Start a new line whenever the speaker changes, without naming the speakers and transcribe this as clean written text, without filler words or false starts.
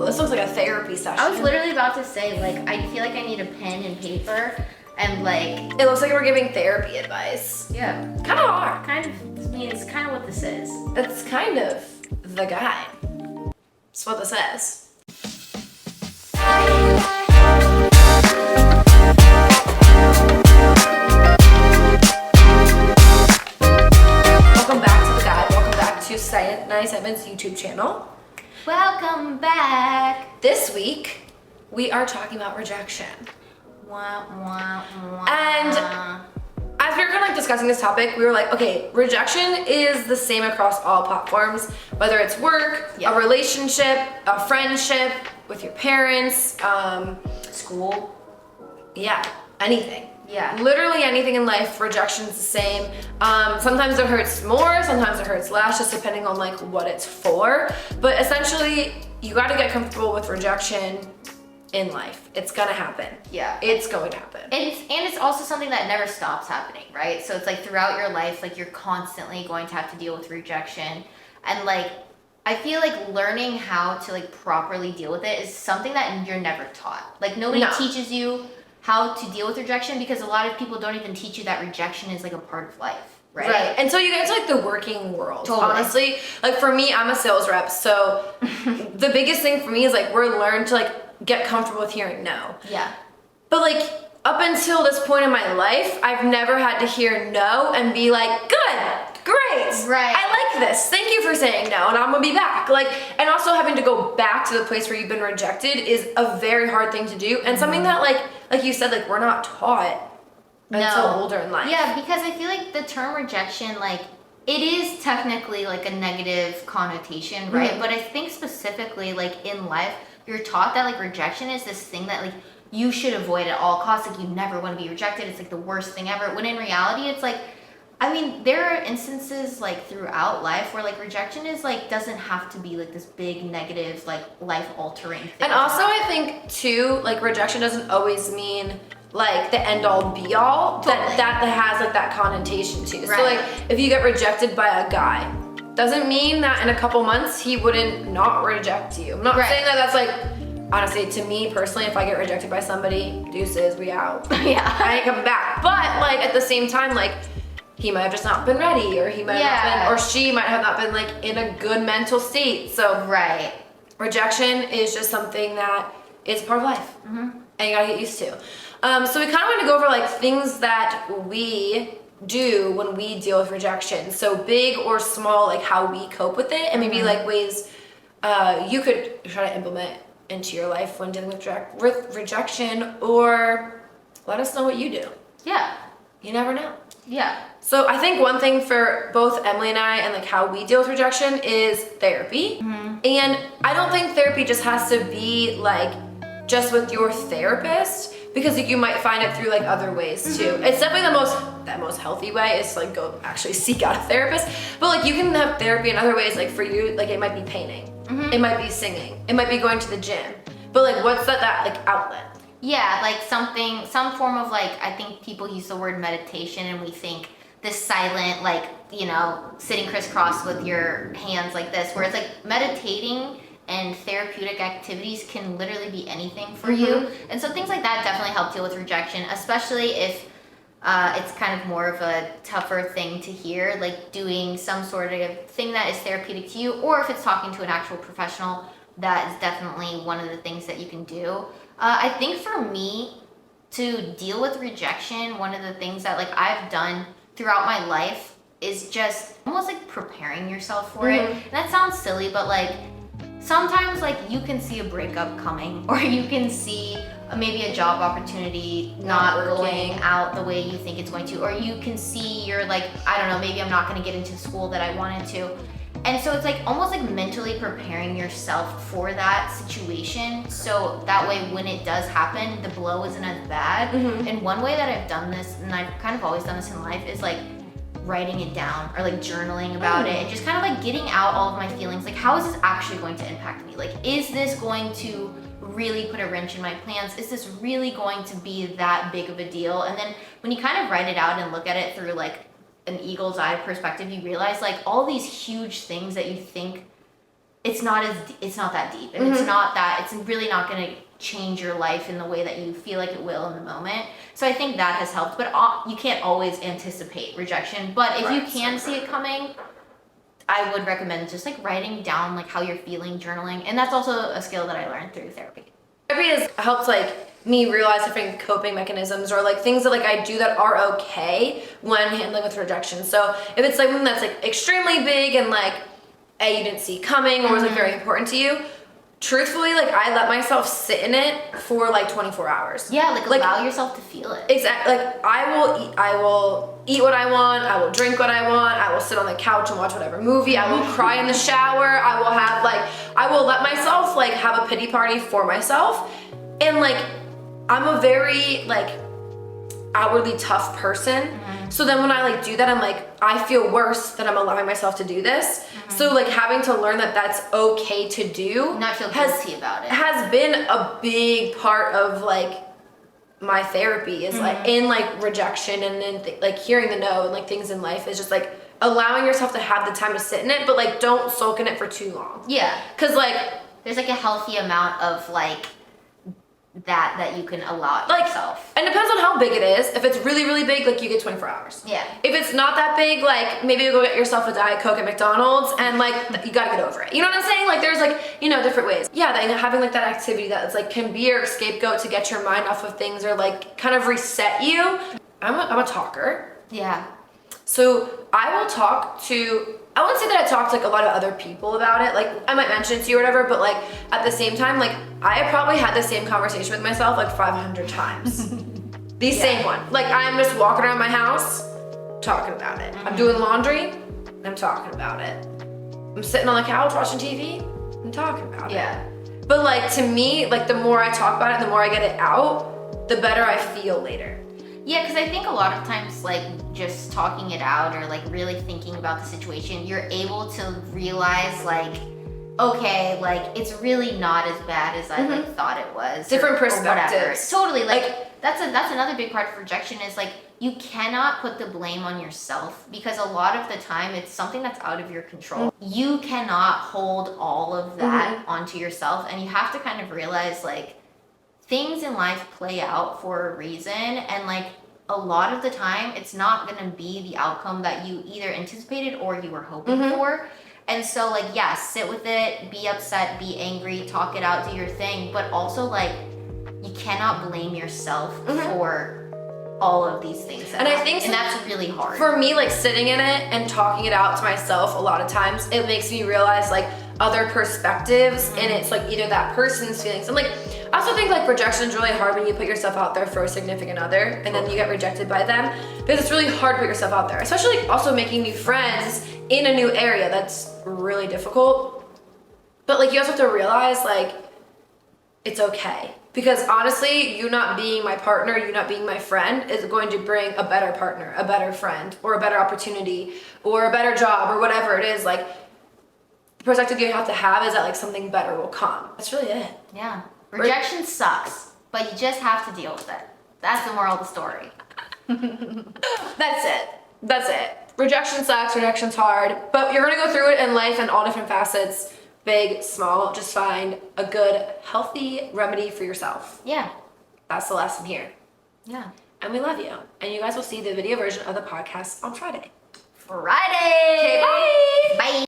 Oh, this looks like a therapy session.
I was literally about to say, like, I feel like I need a pen and paper and, like...
It looks like we're giving therapy advice.
Yeah.
Kind of are.
Kind of, I mean, it's kind of what this is.
It's kind of the guy. That's what this is. Welcome back to the guide. Welcome back to 97's YouTube channel.
Welcome back.
This week, we are talking about rejection.
Wah, wah, wah.
And as we were kind of like discussing this topic, we were like, okay, rejection is the same across all platforms, whether it's work, a relationship, a friendship, with your parents,
school.
Yeah, anything.
Yeah.
Literally anything in life, rejection's the same. Sometimes it hurts more, sometimes it hurts less, just depending on like what it's for. But essentially, you gotta get comfortable with rejection in life. It's gonna happen.
Yeah.
It's going to happen.
And it's also something that never stops happening, right? So it's like throughout your life, like you're constantly going to have to deal with rejection. And like, I feel like learning how to like properly deal with it is something that you're never taught. Like nobody teaches you how to deal with rejection because a lot of people don't even teach you that rejection is like a part of life, right?
Right. And so you get into like the working world.
Totally.
Honestly, like for me, I'm a sales rep, so the biggest thing for me is like we're learned to like get comfortable with hearing no.
Yeah.
But like up until this point in my life, I've never had to hear no and be like, good, great,
right.
I like this. Thank you for saying no, and I'm gonna be back. Like, and also having to go back to the place where you've been rejected is a very hard thing to do, and something that like you said, like we're not taught until older in life.
Yeah, because I feel like the term rejection, like it is technically like a negative connotation, right?
Mm-hmm.
But I think specifically like in life, you're taught that like rejection is this thing that like you should avoid at all costs. Like you never want to be rejected. It's like the worst thing ever. When in reality, it's like, I mean, there are instances like throughout life where like rejection is like doesn't have to be like this big negative like life altering thing.
And also I think too, like rejection doesn't always mean like the end all be all.
Totally.
That has like that connotation too.
Right.
So like if you get rejected by a guy, doesn't mean that in a couple months he wouldn't not reject you. I'm not saying that that's like, honestly, to me personally, if I get rejected by somebody, deuces, we out.
Yeah.
I ain't coming back. But like at the same time, like he might have just not been ready, or he might have not been, or she might have not been like in a good mental state. So rejection is just something that is part of life, and you gotta get used to. So we kind of want to go over like things that we do when we deal with rejection. So big or small, like how we cope with it, and maybe like ways you could try to implement into your life when dealing with rejection, or let us know what you do.
Yeah.
You never know.
Yeah.
So I think one thing for both Emily and I and like how we deal with rejection is therapy. And I don't think therapy just has to be like just with your therapist, because like, you might find it through like other ways too. It's definitely the most healthy way is to like go actually seek out a therapist. But like you can have therapy in other ways, like for you, like it might be painting. It might be singing. It might be going to the gym. But like what's that like outlet?
Yeah, like some form of like, I think people use the word meditation and we think this silent, like, you know, sitting crisscross with your hands like this, where it's like meditating and therapeutic activities can literally be anything for you. And so things like that definitely help deal with rejection, especially if it's kind of more of a tougher thing to hear, like doing some sort of thing that is therapeutic to you, or if it's talking to an actual professional, that is definitely one of the things that you can do. I think for me, to deal with rejection, one of the things that like I've done throughout my life is just almost like preparing yourself for it. And that sounds silly, but like sometimes like you can see a breakup coming, or you can see maybe a job opportunity not going out the way you think it's going to, or you can see you're like, I don't know, maybe I'm not going to get into school that I wanted to. And so it's like almost like mentally preparing yourself for that situation, so that way when it does happen, the blow isn't as bad. And one way that I've done this, and I've kind of always done this in life, is like writing it down or like journaling about it, and just kind of like getting out all of my feelings. Like, how is this actually going to impact me? Like, is this going to really put a wrench in my plans? Is this really going to be that big of a deal? And then when you kind of write it out and look at it through like an eagle's eye perspective, you realize like all these huge things that you think it's not that deep, and it's really not going to change your life in the way that you feel like it will in the moment. So I think that has helped, but you can't always anticipate rejection. But if you can see it coming, I would recommend just like writing down like how you're feeling, journaling, and that's also a skill that I learned through therapy.
Therapy has helped like me realize different coping mechanisms or like things that like I do that are okay when handling with rejection. So if it's something that's like extremely big and like you didn't see coming or was like very important to you, truthfully, like I let myself sit in it for like 24 hours.
Yeah, like allow yourself to feel it.
Exactly. Like I will eat what I want, I will drink what I want, I will sit on the couch and watch whatever movie, I will cry in the shower, I will let myself like have a pity party for myself. And like I'm a very like outwardly tough person. So then when I like do that, I'm like, I feel worse that I'm allowing myself to do this. So like having to learn that that's okay to do,
not feel guilty about it,
has been a big part of like my therapy is like in like rejection and then like hearing the no and like things in life is just like allowing yourself to have the time to sit in it, but like don't sulk in it for too long.
Yeah.
Cause like
there's like a healthy amount of like that you can allow it yourself.
And it depends on how big it is. If it's really, really big, like you get 24 hours.
Yeah.
If it's not that big, like maybe you go get yourself a Diet Coke at McDonald's and like you gotta get over it. You know what I'm saying? Like there's like, you know, different ways. Yeah, like having like that activity that it's like can be your scapegoat to get your mind off of things or like kind of reset you. I'm a talker.
Yeah.
So I will talk to, I wouldn't say that I talk to like a lot of other people about it. Like I might mention it to you or whatever, but like at the same time, like I probably had the same conversation with myself like 500 times. The same one. Like I'm just walking around my house, talking about it. I'm doing laundry, I'm talking about it. I'm sitting on the couch watching TV, I'm talking about it. But like to me, like the more I talk about it, the more I get it out, the better I feel later.
Yeah, because I think a lot of times, like, just talking it out or, like, really thinking about the situation, you're able to realize, like, okay, like, it's really not as bad as I, like, thought it was.
Different perspectives.
Totally. Like, that's another big part of rejection is, like, you cannot put the blame on yourself because a lot of the time it's something that's out of your control. You cannot hold all of that onto yourself, and you have to kind of realize, like, things in life play out for a reason, and like a lot of the time it's not gonna be the outcome that you either anticipated or you were hoping for. And so like, yeah, sit with it, be upset, be angry, talk it out, do your thing, but also like you cannot blame yourself for all of these things that happen. I think, and that's really hard.
For me, like sitting in it and talking it out to myself a lot of times, it makes me realize like other perspectives and it's like either that person's feelings. And like, I also think like rejection is really hard when you put yourself out there for a significant other and then you get rejected by them because it's really hard to put yourself out there, especially like also making new friends in a new area. That's really difficult. But like you also have to realize like it's okay. Because honestly, you not being my partner, you not being my friend is going to bring a better partner, a better friend, or a better opportunity, or a better job, or whatever it is. Like, the perspective you have to have is that like something better will come. That's really it.
Yeah. Rejection sucks, but you just have to deal with it. That's the moral of the story.
That's it. That's it. Rejection sucks, rejection's hard, but you're gonna go through it in life in all different facets. Big, small, just find a good, healthy remedy for yourself.
Yeah.
That's the lesson here.
Yeah.
And we love you. And you guys will see the video version of the podcast on Friday.
Okay, bye! Bye!